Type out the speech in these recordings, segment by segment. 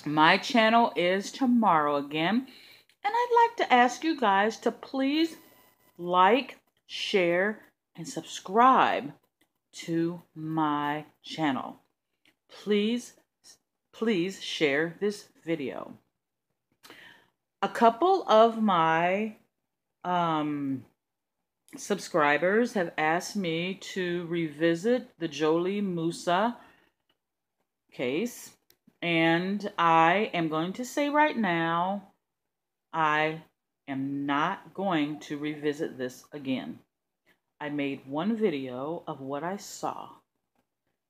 My channel is tomorrow again. And I'd like to ask you guys to please like, share, and subscribe to my channel. Please share this video. A couple of my subscribers have asked me to revisit the Jholie Moussa case, and I am going to say right now, I am not going to revisit this again. I made one video of what I saw,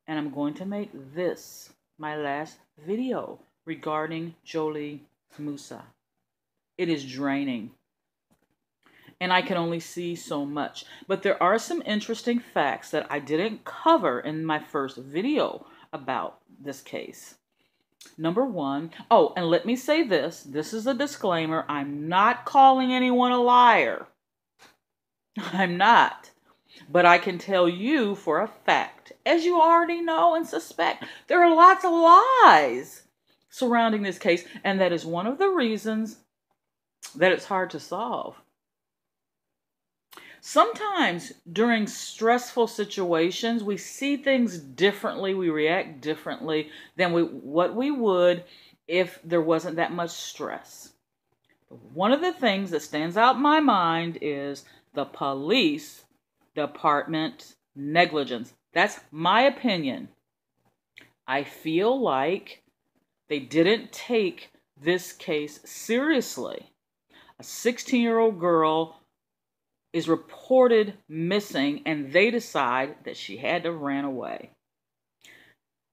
and I'm going to make this my last video regarding Jholie Moussa. It is draining, and I can only see so much. But there are some interesting facts that I didn't cover in my first video about this case. Number one, oh, and let me say this. This is a disclaimer. I'm not calling anyone a liar. I'm not. But I can tell you for a fact, as you already know and suspect, there are lots of lies surrounding this case, and that is one of the reasons that it's hard to solve. Sometimes during stressful situations, we see things differently, we react differently than what we would if there wasn't that much stress. One of the things that stands out in my mind is the police department negligence. That's my opinion. I feel like they didn't take this case seriously. A 16-year-old girl is reported missing, and they decide that she had to run away.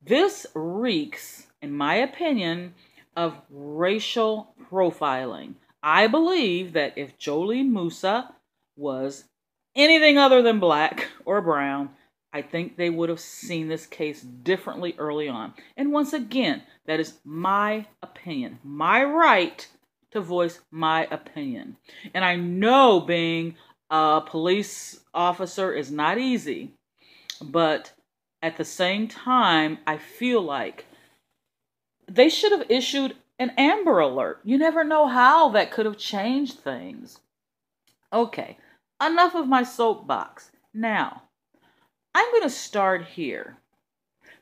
This reeks, in my opinion, of racial profiling. I believe that if Jholie Moussa was anything other than black or brown, I think they would have seen this case differently early on. And once again, that is my opinion, my right to voice my opinion. And I know being a police officer is not easy, but at the same time, I feel like they should have issued an Amber Alert. You never know how that could have changed things. Okay, enough of my soapbox. Now, I'm going to start here.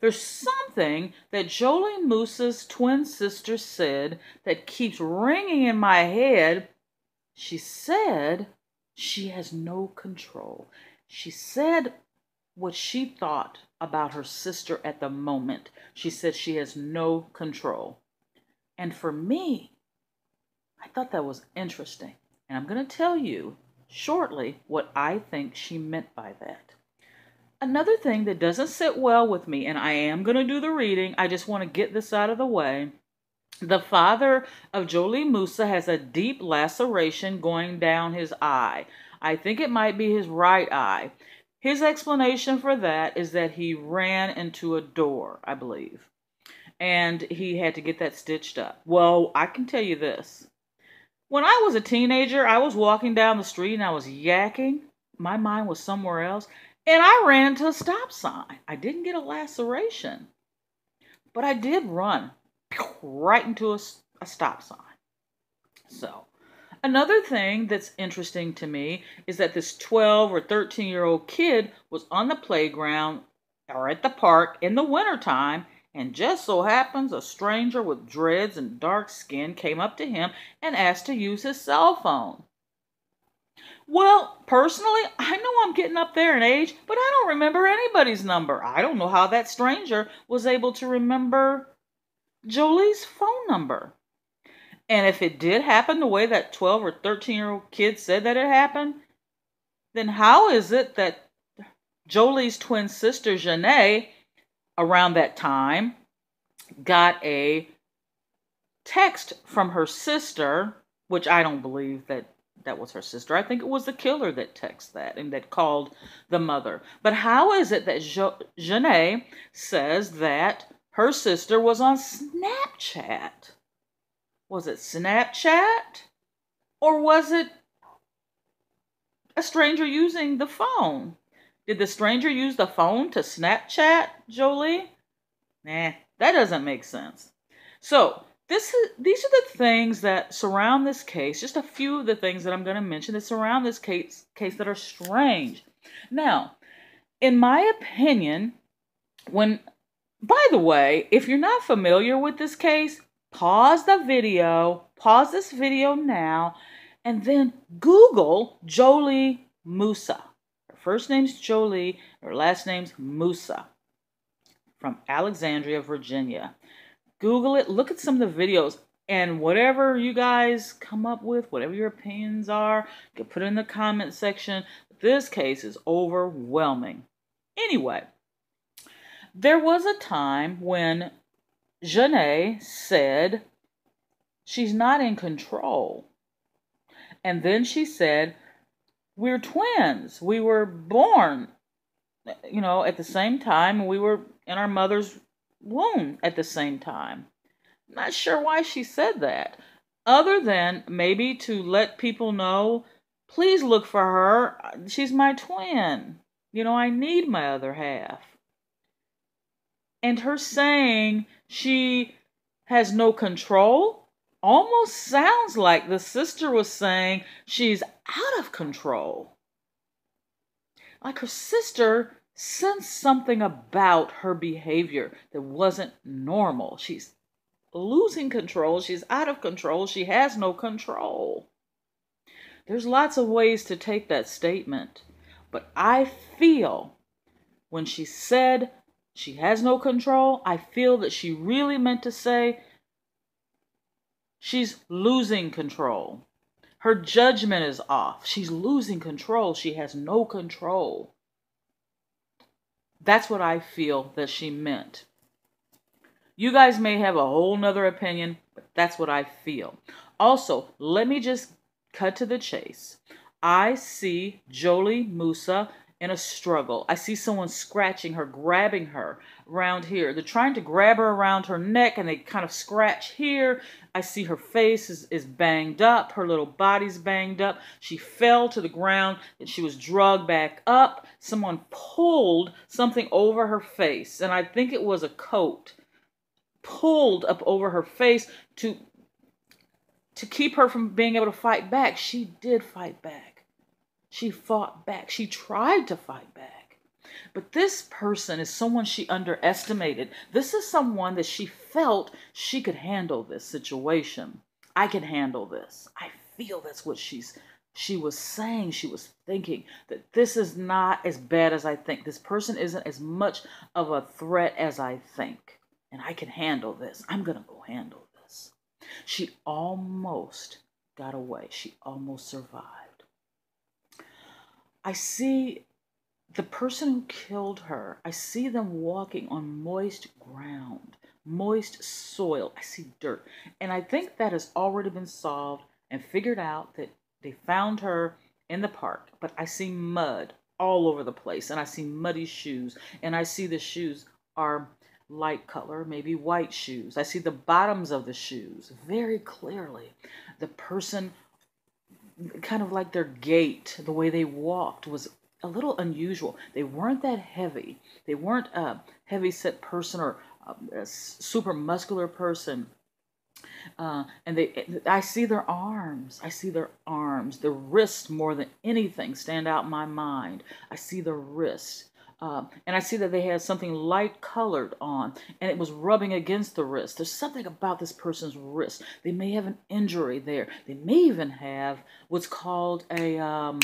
There's something that Jholie Moussa's twin sister said that keeps ringing in my head. She said she has no control. She said what she thought about her sister at the moment. She said she has no control. And for me, I thought that was interesting. And I'm going to tell you shortly what I think she meant by that. Another thing that doesn't sit well with me, and I am going to do the reading, I just want to get this out of the way. The father of Jholie Moussa has a deep laceration going down his eye. I think it might be his right eye. His explanation for that is that he ran into a door, I believe, and he had to get that stitched up. Well, I can tell you this. When I was a teenager, I was walking down the street and I was yakking. My mind was somewhere else, and I ran into a stop sign. I didn't get a laceration, but I did run right into a stop sign. So, another thing that's interesting to me is that this 12 or 13-year-old kid was on the playground or at the park in the wintertime, and just so happens a stranger with dreads and dark skin came up to him and asked to use his cell phone. Well, personally, I know I'm getting up there in age, but I don't remember anybody's number. I don't know how that stranger was able to remember Jholie's phone number. And if it did happen the way that 12 or 13-year-old kid said that it happened, then how is it that Jholie's twin sister, Janae, around that time, got a text from her sister, which I don't believe that was her sister. I think it was the killer that texted that and that called the mother. But how is it that Janae says that her sister was on Snapchat? Was it Snapchat? Or was it a stranger using the phone? Did the stranger use the phone to Snapchat Jholie? Nah, that doesn't make sense. So, these are the things that surround this case, just a few of the things that I'm going to mention that surround this case that are strange. Now, in my opinion, by the way, if you're not familiar with this case, pause this video now, and then Google Jholie Moussa. Her first name's Jholie, her last name's Moussa, from Alexandria, Virginia. Google it, look at some of the videos, and whatever you guys come up with, whatever your opinions are, you can put it in the comment section. This case is overwhelming. Anyway, there was a time when Jholie said she's not in control. And then she said, we're twins. We were born, at the same time. We were in our mother's womb at the same time. Not sure why she said that, other than maybe to let people know, please look for her. She's my twin. I need my other half. And her saying she has no control almost sounds like the sister was saying she's out of control. Like her sister sensed something about her behavior that wasn't normal. She's losing control. She's out of control. She has no control. There's lots of ways to take that statement. But I feel when she said she has no control, I feel that she really meant to say she's losing control. Her judgment is off. She's losing control. She has no control. That's what I feel that she meant. You guys may have a whole nother opinion, but that's what I feel. Also, let me just cut to the chase. I see Jholie Moussa in a struggle. I see someone scratching her, grabbing her around here. They're trying to grab her around her neck, and they kind of scratch here. I see her face is banged up. Her little body's banged up. She fell to the ground, and she was dragged back up. Someone pulled something over her face, and I think it was a coat, pulled up over her face to keep her from being able to fight back. She did fight back. She fought back. She tried to fight back. But this person is someone she underestimated. This is someone that she felt she could handle this situation. I can handle this. I feel that's what she was saying. She was thinking that this is not as bad as I think. This person isn't as much of a threat as I think. And I can handle this. I'm going to go handle this. She almost got away. She almost survived. I see the person who killed her. I see them walking on moist ground, moist soil. I see dirt. And I think that has already been solved and figured out, that they found her in the park. But I see mud all over the place, and I see muddy shoes, and I see the shoes are light color, maybe white shoes. I see the bottoms of the shoes very clearly. The person, kind of like their gait, the way they walked, was a little unusual. They weren't that heavy. They weren't a heavy-set person or a super muscular person. I see their arms. I see their arms. The wrists, more than anything, stand out in my mind. I see the wrists. And I see that they had something light colored on, and it was rubbing against the wrist. There's something about this person's wrist. They may have an injury there. They may even have what's called a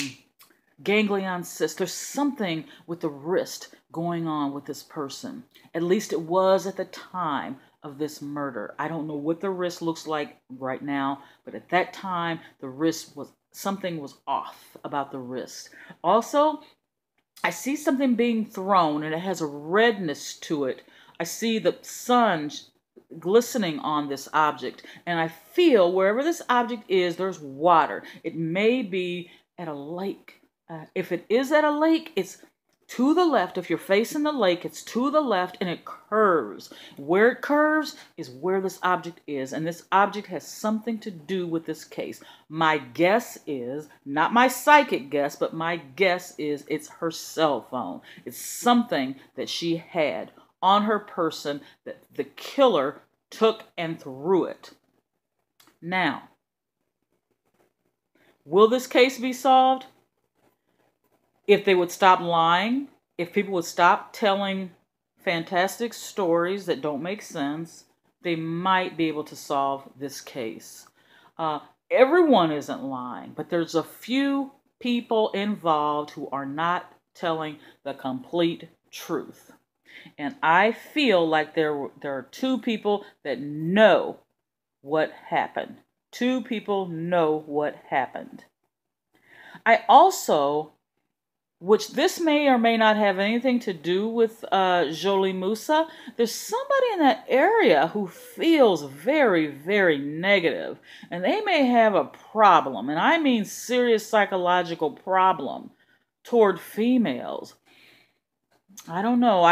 ganglion cyst. There's something with the wrist going on with this person. At least it was at the time of this murder. I don't know what the wrist looks like right now, but at that time, the wrist something was off about the wrist. Also, I see something being thrown, and it has a redness to it. I see the sun glistening on this object, and I feel wherever this object is, there's water. It may be at a lake. If it is at a lake, it's to the left. If you're facing the lake, it's to the left, and it curves. Where it curves is where this object is, and this object has something to do with this case. My guess is, not my psychic guess, but my guess is it's her cell phone. It's something that she had on her person that the killer took and threw it. Now, will this case be solved? If they would stop lying, if people would stop telling fantastic stories that don't make sense, they might be able to solve this case. Uh, Everyone isn't lying, but there's a few people involved who are not telling the complete truth. And I feel like there are two people that know what happened. Two people know what happened. I also, which this may or may not have anything to do with Jholie Moussa, there's somebody in that area who feels very, very negative, and they may have a problem, and I mean serious psychological problem toward females. I don't know.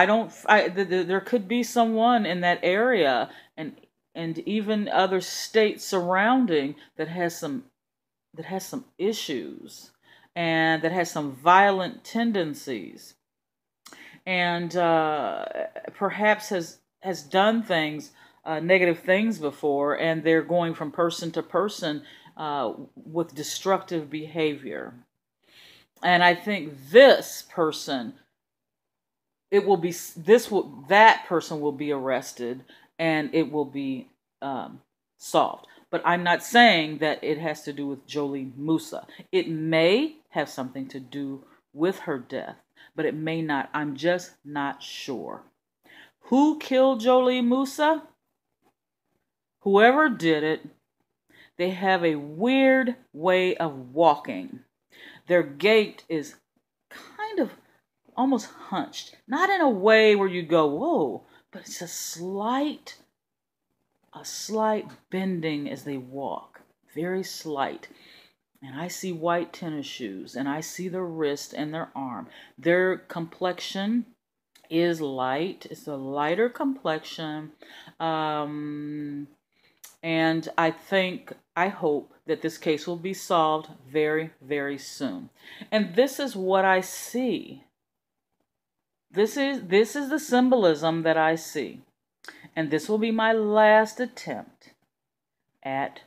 There could be someone in that area and even other states surrounding that has some issues and that has some violent tendencies and perhaps has done things, negative things before, and they're going from person to person with destructive behavior. And I think this person, it will be this will that person will be arrested and it will be solved. But I'm not saying that it has to do with Jholie Moussa. It may have something to do with her death, but it may not. I'm just not sure. Who killed Jholie Moussa? Whoever did it, they have a weird way of walking. Their gait is kind of almost hunched. Not in a way where you go, whoa, but it's a slight bending as they walk. Very slight. And I see white tennis shoes, and I see their wrist and their arm. Their complexion is light. It's a lighter complexion. And I hope that this case will be solved very, very soon. And this is what I see. This is the symbolism that I see. And this will be my last attempt at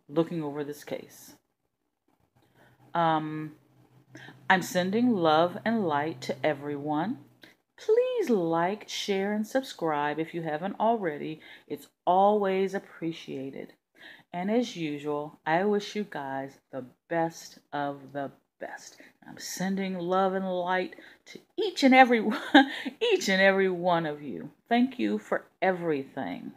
looking over this case. I'm sending love and light to everyone. Please like, share, and subscribe if you haven't already. It's always appreciated. And as usual, I wish you guys the best of the best. I'm sending love and light to each and every one of you. Thank you for everything.